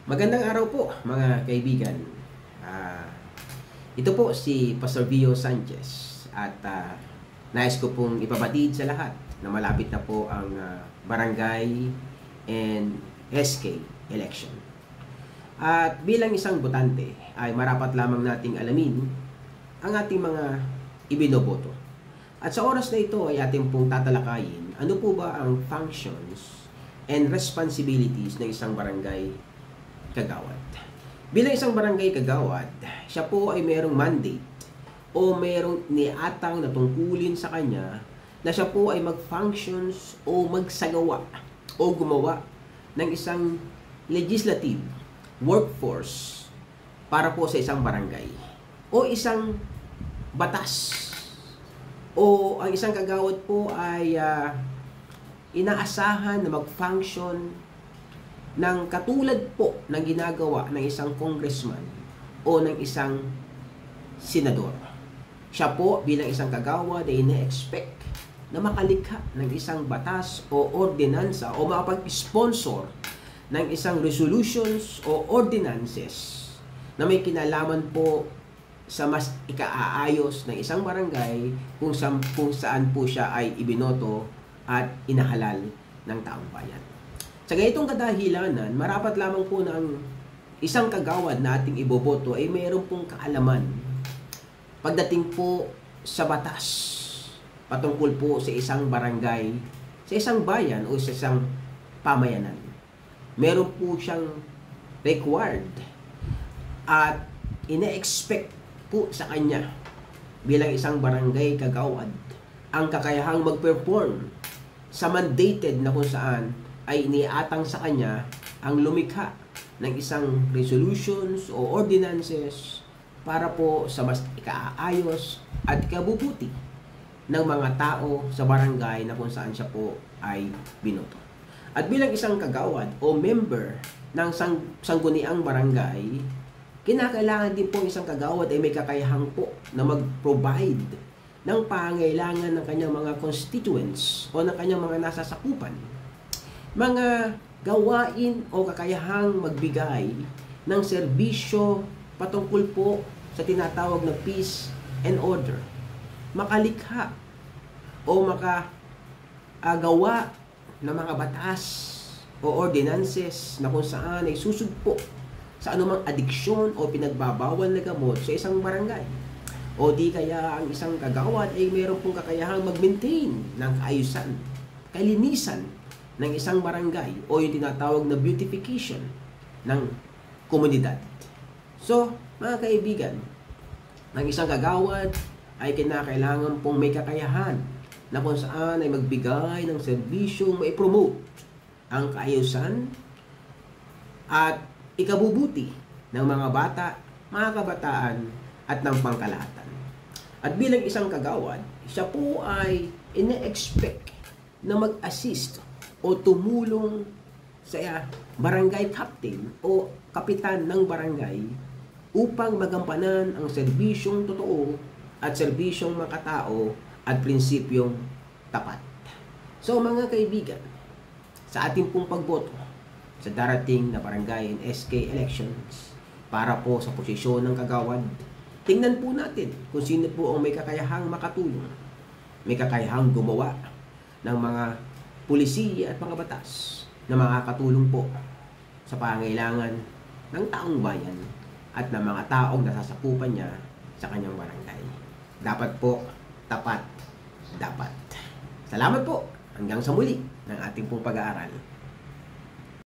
Magandang araw po mga kaibigan. Ah, ito po si Pastor Vio Sanchez at nais ko pong ipabatid sa lahat na malapit na po ang barangay and SK election. At bilang isang botante ay marapat lamang nating alamin ang ating mga ibinoboto. At sa oras na ito ay ating pong tatalakayin ano po ba ang functions and responsibilities ng isang barangay kagawad. Bilang isang barangay kagawad, siya po ay mayroong mandate o mayroong niatang na tungkulin sa kanya na siya po ay mag-functions o magsagawa o gumawa ng isang legislative workforce para po sa isang barangay o isang batas o ang isang kagawad po ay inaasahan na mag-function ng katulad po ng ginagawa ng isang congressman o ng isang senador. Siya po bilang isang kagawad ay ina-expect na makalikha ng isang batas o ordinansa o makapag-sponsor ng isang resolutions o ordinances na may kinalaman po sa mas ikaaayos ng isang barangay kung saan po siya ay ibinoto at inahalal ng taong bayan. Sa ganitong kadahilanan, marapat lamang po na ang isang kagawad na ating iboboto ay mayroon pong kaalaman pagdating po sa batas patungkol po sa isang barangay, sa isang bayan o sa isang pamayanan. Meron po siyang required at ina-expect po sa kanya bilang isang barangay kagawad ang kakayahang mag-perform sa mandated na kung saan ay iniatang sa kanya ang lumikha ng isang resolutions o ordinances para po sa mas ikaayos at ikabubuti ng mga tao sa barangay na kung saan siya po ay binoto. At bilang isang kagawad o member ng sangguniang barangay, kinakailangan din po isang kagawad ay may kakayahang po na mag-provide ng pangailangan ng kanyang mga constituents o ng kanyang mga nasasakupan. Mga gawain o kakayahang magbigay ng serbisyo patungkol po sa tinatawag na peace and order. Makalikha o makagawa ng mga batas o ordinances na kung saan ay susugpo sa anumang adiksyon o pinagbabawal na gamot sa isang barangay. O di kaya ang isang kagawad ay mayroon pong kakayahang mag-maintain ng kaayusan, kalinisan ng isang barangay o yung tinatawag na beautification ng komunidad. So, mga kaibigan, ang isang kagawad ay kinakailangan pong may kakayahan na kung saan ay magbigay ng serbisyong mai-promote ang kaayusan at ikabubuti ng mga bata, mga kabataan at ng pangkalahatan. At bilang isang kagawad, siya po ay ine-expect na mag-assist o tumulong sa barangay captain o kapitan ng barangay upang magampanan ang serbisyong totoo at serbisyong makatao at prinsipyong tapat. So mga kaibigan, sa ating pong pagboto sa darating na barangay and SK elections para po sa posisyon ng kagawad, tingnan po natin kung sino po ang may kakayahang makatulong, may kakayahang gumawa ng mga pulisiya at mga batas na makakatulong po sa pangailangan ng taong bayan at ng mga taong nasasakupan niya sa kanyang barangay. Dapat po, tapat, dapat. Salamat po. Hanggang sa muli ng ating pong pag-aaral.